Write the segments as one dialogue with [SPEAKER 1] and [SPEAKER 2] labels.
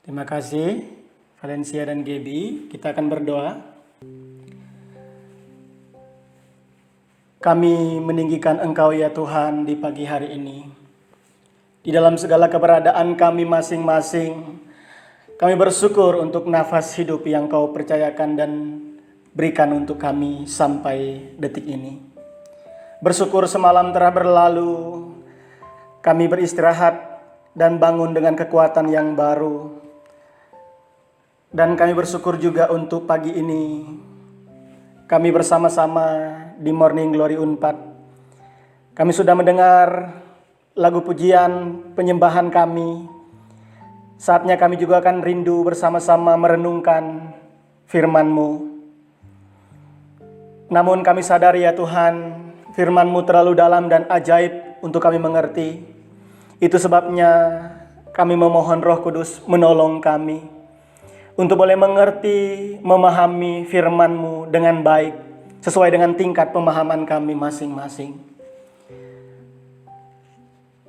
[SPEAKER 1] Terima kasih Valencia dan Gaby. Kita akan berdoa. Kami meninggikan Engkau ya Tuhan di pagi hari ini. Di dalam segala keberadaan kami masing-masing, kami bersyukur untuk nafas hidup yang Kau percayakan dan berikan untuk kami sampai detik ini. Bersyukur semalam telah berlalu, kami beristirahat dan bangun dengan kekuatan yang baru. Dan kami bersyukur juga untuk pagi ini, kami bersama-sama di Morning Glory Unpad. Kami sudah mendengar lagu pujian penyembahan kami. Saatnya kami juga akan rindu bersama-sama merenungkan firman-Mu. Namun kami sadari ya Tuhan, firman-Mu terlalu dalam dan ajaib untuk kami mengerti. Itu sebabnya kami memohon Roh Kudus menolong kami untuk boleh mengerti, memahami firman-Mu dengan baik, sesuai dengan tingkat pemahaman kami masing-masing.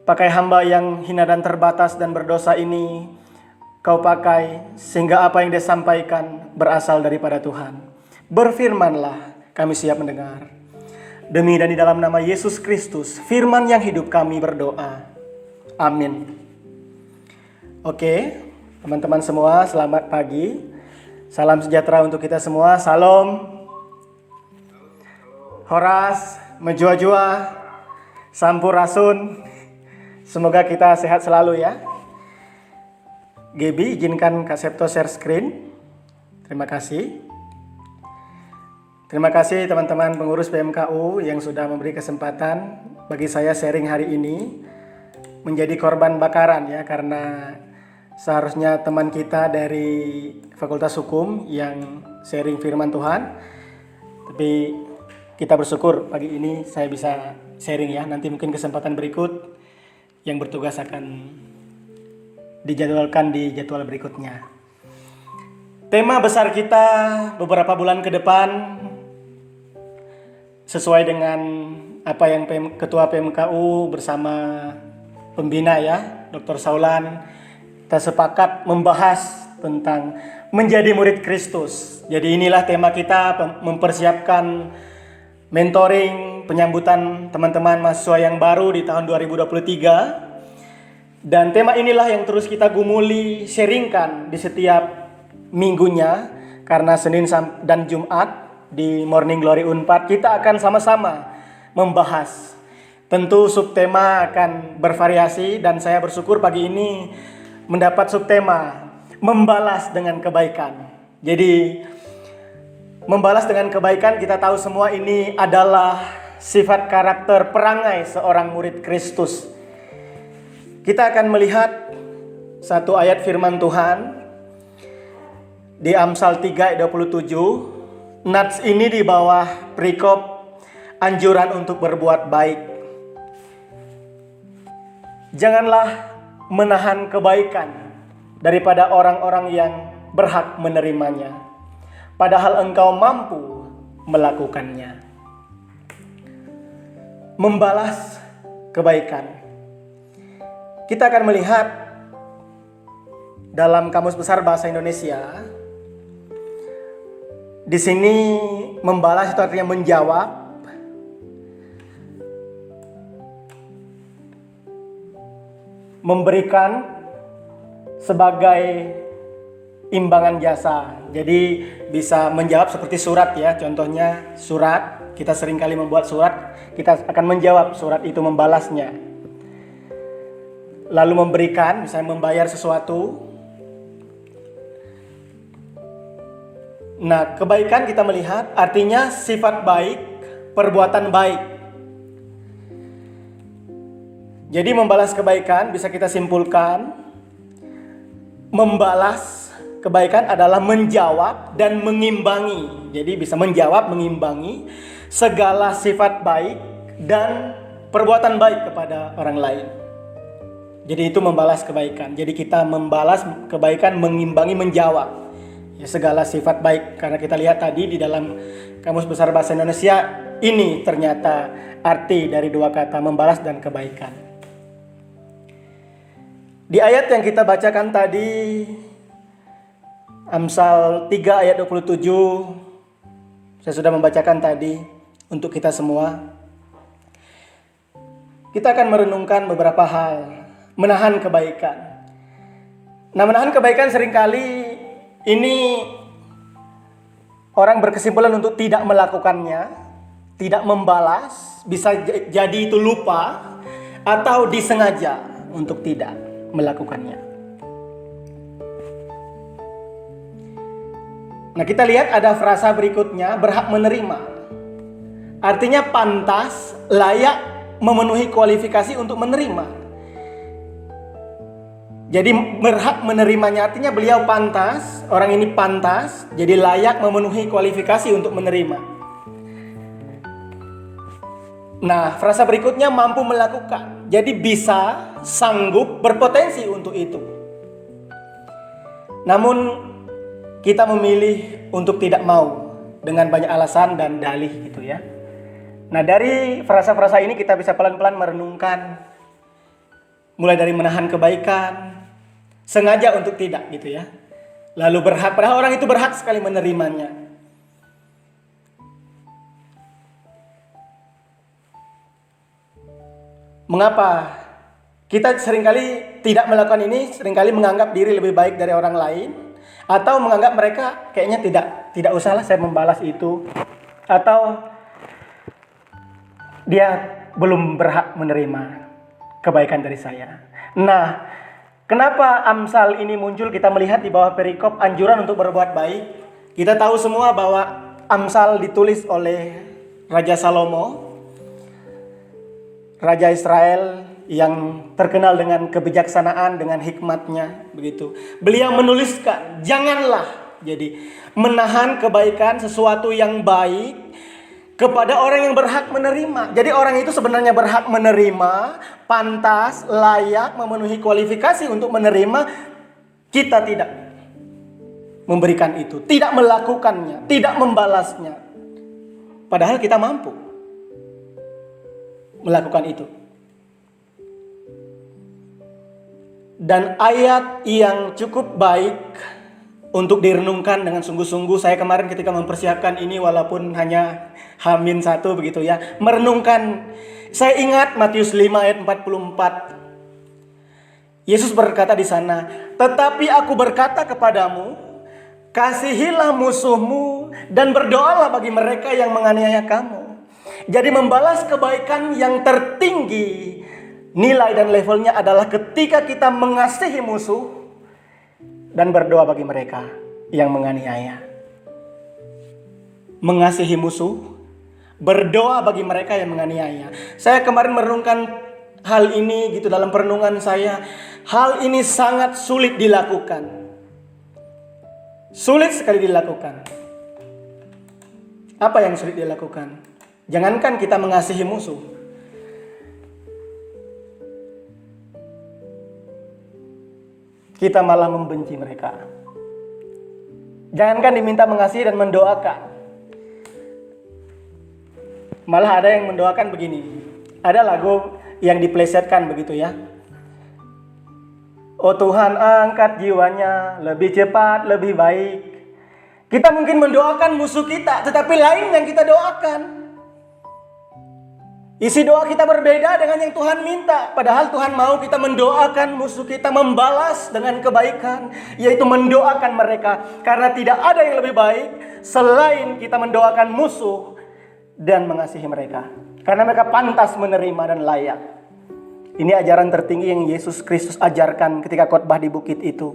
[SPEAKER 1] Pakai hamba yang hina dan terbatas dan berdosa ini, Kau pakai sehingga apa yang disampaikan berasal daripada Tuhan. Berfirmanlah, kami siap mendengar. Demi dan di dalam nama Yesus Kristus, firman yang hidup kami berdoa. Amin. Oke. Teman-teman semua, selamat pagi. Salam sejahtera untuk kita semua. Salam. Horas, menjua-jua, sampurasun. Semoga kita sehat selalu ya. Gaby, izinkan Kak Septo share screen. Terima kasih. Terima kasih teman-teman pengurus PMKU yang sudah memberi kesempatan bagi saya sharing hari ini. Menjadi korban bakaran ya, karena seharusnya teman kita dari Fakultas Hukum yang sharing firman Tuhan. Tapi kita bersyukur pagi ini saya bisa sharing ya. Nanti mungkin kesempatan berikut yang bertugas akan dijadwalkan di jadwal berikutnya. Tema besar kita beberapa bulan ke depan sesuai dengan apa yang Ketua PMKU bersama pembina ya, Dr. Saulan, kita sepakat membahas tentang menjadi murid Kristus. Jadi inilah tema kita, mempersiapkan mentoring, penyambutan teman-teman mahasiswa yang baru di tahun 2023. Dan tema inilah yang terus kita gumuli, sharingkan di setiap minggunya. Karena Senin dan Jumat di Morning Glory Unpad kita akan sama-sama membahas. Tentu subtema akan bervariasi dan saya bersyukur pagi ini mendapat subtema membalas dengan kebaikan. Jadi membalas dengan kebaikan, kita tahu semua ini adalah sifat karakter perangai seorang murid Kristus. Kita akan melihat satu ayat firman Tuhan di Amsal 3 ayat 27. Nats ini di bawah perikop anjuran untuk berbuat baik. Janganlah menahan kebaikan daripada orang-orang yang berhak menerimanya, padahal engkau mampu melakukannya. Membalas kebaikan. Kita akan melihat dalam Kamus Besar Bahasa Indonesia. Di sini membalas itu artinya menjawab, memberikan sebagai imbangan jasa. Jadi bisa menjawab seperti surat ya. Contohnya surat, kita seringkali membuat surat, kita akan menjawab surat itu, membalasnya. Lalu memberikan, misalnya membayar sesuatu. Nah, kebaikan kita melihat artinya sifat baik, perbuatan baik. Jadi membalas kebaikan bisa kita simpulkan, membalas kebaikan adalah menjawab dan mengimbangi. Jadi bisa menjawab, mengimbangi segala sifat baik dan perbuatan baik kepada orang lain. Jadi itu membalas kebaikan. Jadi kita membalas kebaikan, mengimbangi, menjawab ya, segala sifat baik. Karena kita lihat tadi di dalam Kamus Besar Bahasa Indonesia, ini ternyata arti dari dua kata membalas dan kebaikan. Di ayat yang kita bacakan tadi, Amsal 3 ayat 27 saya sudah membacakan tadi untuk kita semua. Kita akan merenungkan beberapa hal, menahan kebaikan. Nah, menahan kebaikan seringkali ini orang berkesimpulan untuk tidak melakukannya, tidak membalas, bisa jadi itu lupa atau disengaja untuk tidak melakukannya. Nah, kita lihat ada frasa berikutnya, berhak menerima. Artinya pantas, layak, memenuhi kualifikasi untuk menerima. Jadi berhak menerimanya artinya beliau pantas, orang ini pantas, jadi layak memenuhi kualifikasi untuk menerima. Nah, frasa berikutnya mampu melakukan. Jadi bisa, sanggup, berpotensi untuk itu. Namun kita memilih untuk tidak mau dengan banyak alasan dan dalih gitu ya. Nah, dari frasa-frasa ini kita bisa pelan-pelan merenungkan mulai dari menahan kebaikan, sengaja untuk tidak gitu ya. Lalu berhak, padahal orang itu berhak sekali menerimanya. Mengapa kita seringkali tidak melakukan ini, seringkali menganggap diri lebih baik dari orang lain, atau menganggap mereka kayaknya tidak usahlah saya membalas itu, atau dia belum berhak menerima kebaikan dari saya. Nah, kenapa Amsal ini muncul? Kita melihat di bawah perikop anjuran untuk berbuat baik. Kita tahu semua bahwa Amsal ditulis oleh Raja Salomo, Raja Israel yang terkenal dengan kebijaksanaan, dengan hikmatnya, begitu. Beliau menuliskan, janganlah jadi menahan kebaikan, sesuatu yang baik kepada orang yang berhak menerima. Jadi orang itu sebenarnya berhak menerima, pantas, layak, memenuhi kualifikasi untuk menerima. Kita tidak memberikan itu, tidak melakukannya, tidak membalasnya. Padahal kita mampu melakukan itu. Dan ayat yang cukup baik untuk direnungkan dengan sungguh-sungguh. Saya kemarin ketika mempersiapkan ini, walaupun hanya H-1 begitu ya, merenungkan, saya ingat Matius 5 ayat 44. Yesus berkata di sana, "Tetapi aku berkata kepadamu, kasihilah musuhmu dan berdoalah bagi mereka yang menganiaya kamu." Jadi membalas kebaikan yang tertinggi, nilai dan levelnya adalah ketika kita mengasihi musuh dan berdoa bagi mereka yang menganiaya. Mengasihi musuh, berdoa bagi mereka yang menganiaya. Saya kemarin merenungkan hal ini gitu dalam perenungan saya. Hal ini sangat sulit dilakukan. Sulit sekali dilakukan. Apa yang sulit dilakukan? Jangankan kita mengasihi musuh, kita malah membenci mereka. Jangankan diminta mengasihi dan mendoakan, malah ada yang mendoakan begini. Ada lagu yang diplesetkan begitu ya. Oh Tuhan, angkat jiwanya lebih cepat, lebih baik. Kita mungkin mendoakan musuh kita, tetapi lain yang kita doakan. Isi doa kita berbeda dengan yang Tuhan minta. Padahal Tuhan mau kita mendoakan musuh kita, membalas dengan kebaikan, yaitu mendoakan mereka. Karena tidak ada yang lebih baik selain kita mendoakan musuh dan mengasihi mereka. Karena mereka pantas menerima dan layak. Ini ajaran tertinggi yang Yesus Kristus ajarkan ketika khotbah di bukit itu.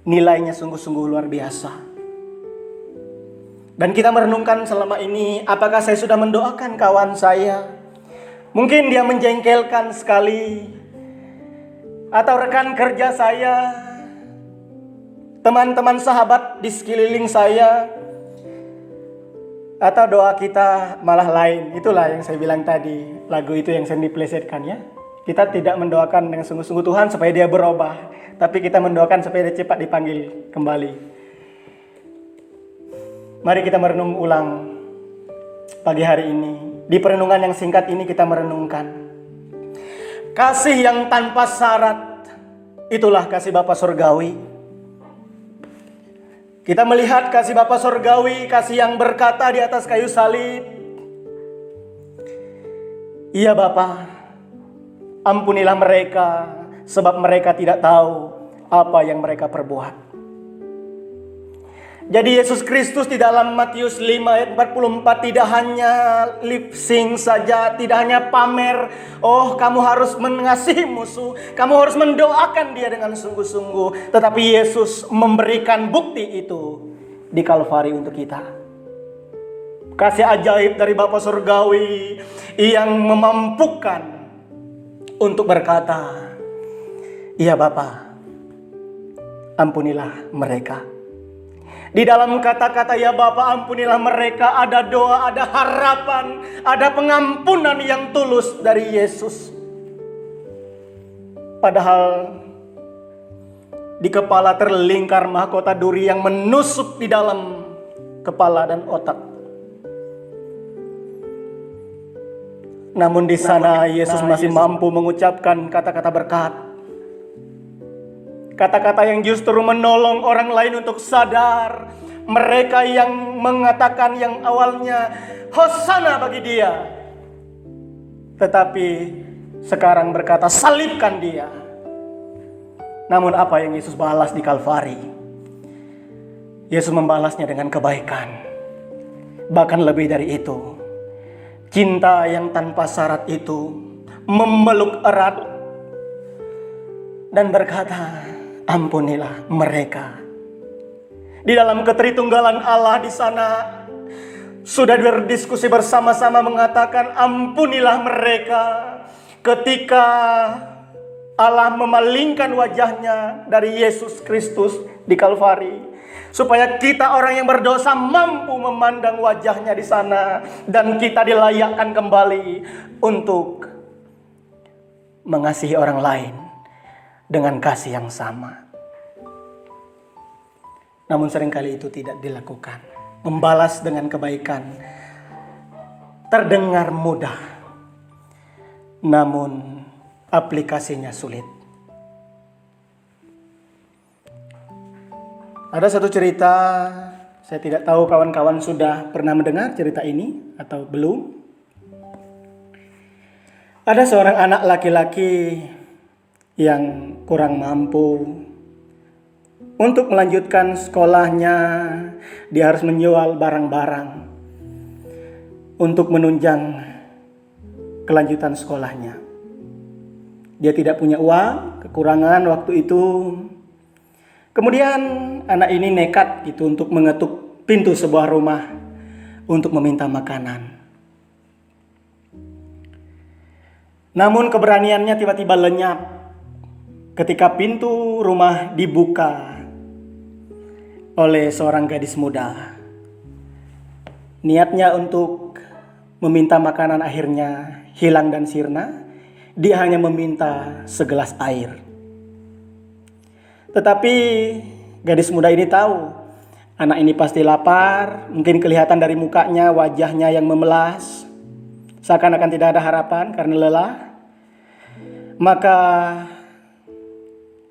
[SPEAKER 1] Nilainya sungguh-sungguh luar biasa. Dan kita merenungkan selama ini, apakah saya sudah mendoakan kawan saya? Mungkin dia menjengkelkan sekali. Atau rekan kerja saya, teman-teman sahabat di sekeliling saya. Atau doa kita malah lain. Itulah yang saya bilang tadi, lagu itu yang saya diplesetkan ya. Kita tidak mendoakan dengan sungguh-sungguh Tuhan supaya dia berubah, tapi kita mendoakan supaya dia cepat dipanggil kembali. Mari kita merenung ulang pagi hari ini. Di perenungan yang singkat ini kita merenungkan kasih yang tanpa syarat. Itulah kasih Bapa Surgawi. Kita melihat kasih Bapa Surgawi, kasih yang berkata di atas kayu salib, "Iya Bapa, ampunilah mereka, sebab mereka tidak tahu apa yang mereka perbuat." Jadi Yesus Kristus di dalam Matius 5 ayat 44 tidak hanya lip sync saja, tidak hanya pamer, "Oh, kamu harus mengasihi musuh, kamu harus mendoakan dia dengan sungguh-sungguh." Tetapi Yesus memberikan bukti itu di Kalvari untuk kita. Kasih ajaib dari Bapa Surgawi yang memampukan untuk berkata, "Iya Bapa, ampunilah mereka." Di dalam kata-kata "ya Bapa ampunilah mereka" ada doa, ada harapan, ada pengampunan yang tulus dari Yesus. Padahal di kepala terlingkar mahkota duri yang menusuk di dalam kepala dan otak. Namun di sana Yesus masih mampu mengucapkan kata-kata berkat. Kata-kata yang justru menolong orang lain untuk sadar. Mereka yang mengatakan yang awalnya Hosana bagi dia, tetapi sekarang berkata salibkan dia. Namun apa yang Yesus balas di Kalvari? Yesus membalasnya dengan kebaikan. Bahkan lebih dari itu. Cinta yang tanpa syarat itu memeluk erat dan berkata, "Ampunilah mereka." Di dalam ketritunggalan Allah di sana sudah berdiskusi bersama-sama mengatakan, "Ampunilah mereka." Ketika Allah memalingkan wajahnya dari Yesus Kristus di Kalvari, supaya kita orang yang berdosa mampu memandang wajahnya di sana, dan kita dilayakkan kembali untuk mengasihi orang lain dengan kasih yang sama. Namun seringkali itu tidak dilakukan. Membalas dengan kebaikan terdengar mudah, namun aplikasinya sulit. Ada satu cerita, saya tidak tahu kawan-kawan sudah pernah mendengar cerita ini atau belum. Ada seorang anak laki-laki yang kurang mampu. Untuk melanjutkan sekolahnya, dia harus menjual barang-barang untuk menunjang kelanjutan sekolahnya. Dia tidak punya uang, kekurangan waktu itu. Kemudian anak ini nekat gitu untuk mengetuk pintu sebuah rumah untuk meminta makanan. Namun keberaniannya tiba-tiba lenyap ketika pintu rumah dibuka oleh seorang gadis muda. Niatnya untuk meminta makanan akhirnya hilang dan sirna. Dia hanya meminta segelas air. Tetapi gadis muda ini tahu anak ini pasti lapar. Mungkin kelihatan dari mukanya, wajahnya yang memelas, seakan-akan tidak ada harapan karena lelah. Maka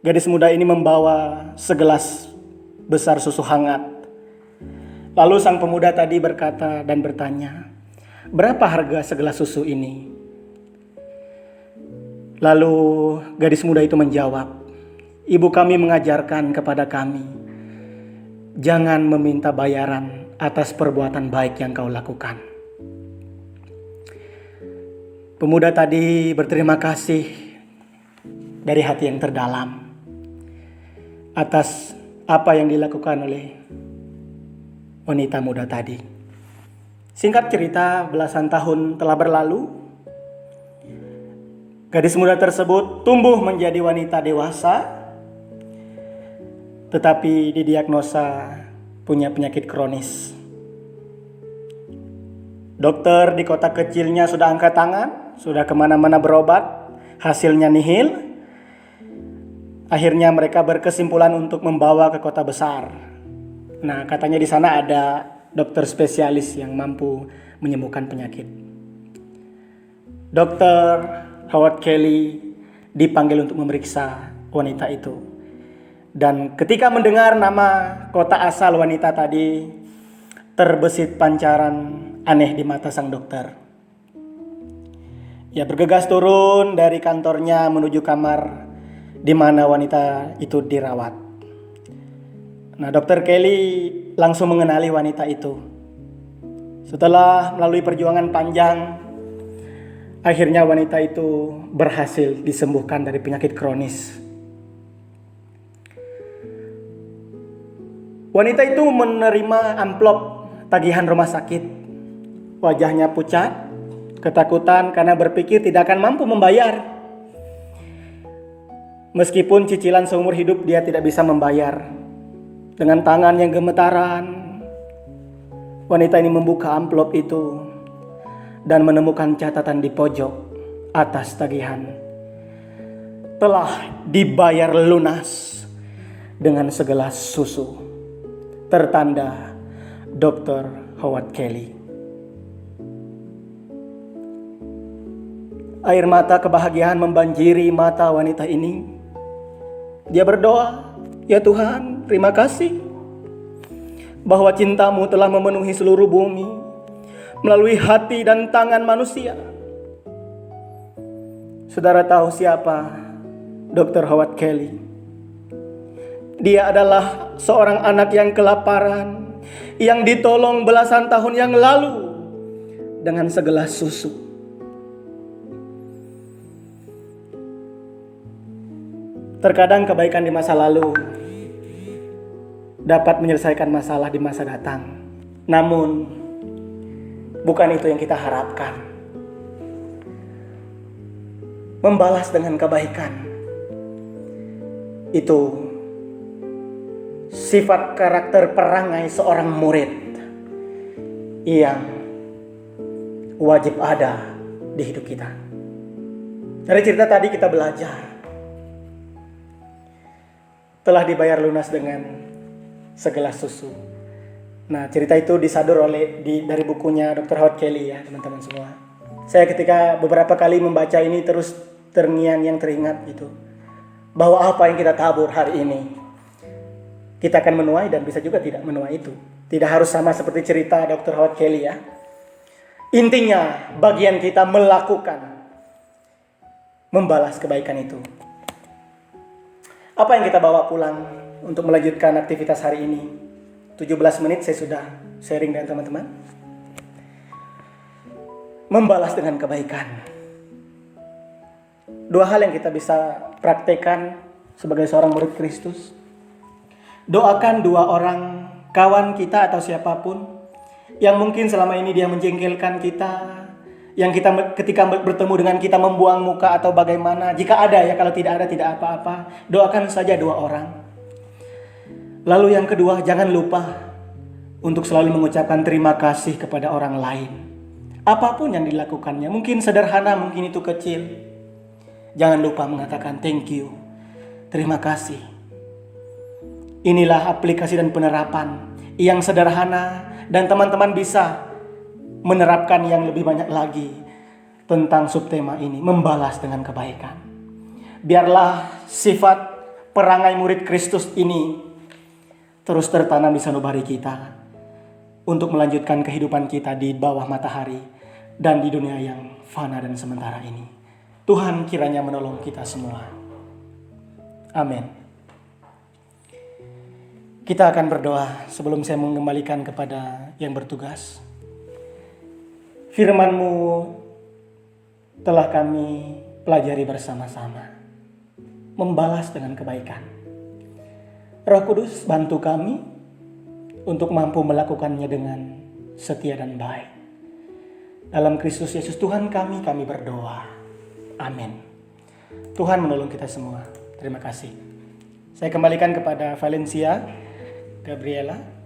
[SPEAKER 1] gadis muda ini membawa segelas besar susu hangat. Lalu sang pemuda tadi berkata dan bertanya, "Berapa harga segelas susu ini?" Lalu gadis muda itu menjawab, "Ibu kami mengajarkan kepada kami, jangan meminta bayaran atas perbuatan baik yang kau lakukan." Pemuda tadi berterima kasih dari hati yang terdalam atas apa yang dilakukan oleh wanita muda tadi. Singkat cerita, belasan tahun telah berlalu. Gadis muda tersebut tumbuh menjadi wanita dewasa, tetapi didiagnosa punya penyakit kronis. Dokter di kota kecilnya sudah angkat tangan, sudah kemana-mana berobat, hasilnya nihil. Akhirnya mereka berkesimpulan untuk membawa ke kota besar. Nah, katanya di sana ada dokter spesialis yang mampu menyembuhkan penyakit. Dokter Howard Kelly dipanggil untuk memeriksa wanita itu. Dan ketika mendengar nama kota asal wanita tadi, terbesit pancaran aneh di mata sang dokter. Ia bergegas turun dari kantornya menuju kamar di mana wanita itu dirawat. Nah, Dokter Kelly langsung mengenali wanita itu. Setelah melalui perjuangan panjang, akhirnya wanita itu berhasil disembuhkan dari penyakit kronis. Wanita itu menerima amplop tagihan rumah sakit. Wajahnya pucat, ketakutan karena berpikir tidak akan mampu membayar. Meskipun cicilan seumur hidup dia tidak bisa membayar. Dengan tangan yang gemetaran, wanita ini membuka amplop itu dan menemukan catatan di pojok atas tagihan. Telah dibayar lunas dengan segelas susu. Tertanda Dr. Howard Kelly. Air mata kebahagiaan membanjiri mata wanita ini. Dia berdoa, "Ya Tuhan, terima kasih bahwa cintamu telah memenuhi seluruh bumi melalui hati dan tangan manusia." Saudara tahu siapa Dr. Howard Kelly? Dia adalah seorang anak yang kelaparan, yang ditolong belasan tahun yang lalu dengan segelas susu. Terkadang kebaikan di masa lalu dapat menyelesaikan masalah di masa datang. Namun, bukan itu yang kita harapkan. Membalas dengan kebaikan itu sifat karakter perangai seorang murid yang wajib ada di hidup kita. Dari cerita tadi kita belajar telah dibayar lunas dengan segelas susu. Nah, cerita itu disadur dari bukunya Dr. Howard Kelly ya teman-teman semua. Saya ketika beberapa kali membaca ini terus terngiang-ngiang teringat gitu, bahwa apa yang kita tabur hari ini kita akan menuai dan bisa juga tidak menuai itu. Tidak harus sama seperti cerita Dr. Howard Kelly ya. Intinya bagian kita melakukan, membalas kebaikan itu. Apa yang kita bawa pulang untuk melanjutkan aktivitas hari ini? 17 menit saya sudah sharing dengan teman-teman. Membalas dengan kebaikan. Dua hal yang kita bisa praktekkan sebagai seorang murid Kristus. Doakan dua orang kawan kita atau siapapun yang mungkin selama ini dia menjengkelkan kita, yang kita ketika bertemu dengan kita membuang muka atau bagaimana. Jika ada ya, kalau tidak ada tidak apa-apa. Doakan saja dua orang. Lalu yang kedua, jangan lupa untuk selalu mengucapkan terima kasih kepada orang lain. Apapun yang dilakukannya, mungkin sederhana, mungkin itu kecil. Jangan lupa mengatakan thank you, terima kasih. Inilah aplikasi dan penerapan yang sederhana dan teman-teman bisa menerapkan yang lebih banyak lagi tentang subtema ini, membalas dengan kebaikan. Biarlah sifat perangai murid Kristus ini terus tertanam di sanubari kita untuk melanjutkan kehidupan kita di bawah matahari dan di dunia yang fana dan sementara ini. Tuhan kiranya menolong kita semua. Amin. Kita akan berdoa sebelum saya mengembalikan kepada yang bertugas. Firman-Mu telah kami pelajari bersama-sama. Membalas dengan kebaikan. Roh Kudus, bantu kami untuk mampu melakukannya dengan setia dan baik. Dalam Kristus Yesus Tuhan kami berdoa. Amin. Tuhan menolong kita semua. Terima kasih. Saya kembalikan kepada Valencia Gabriela.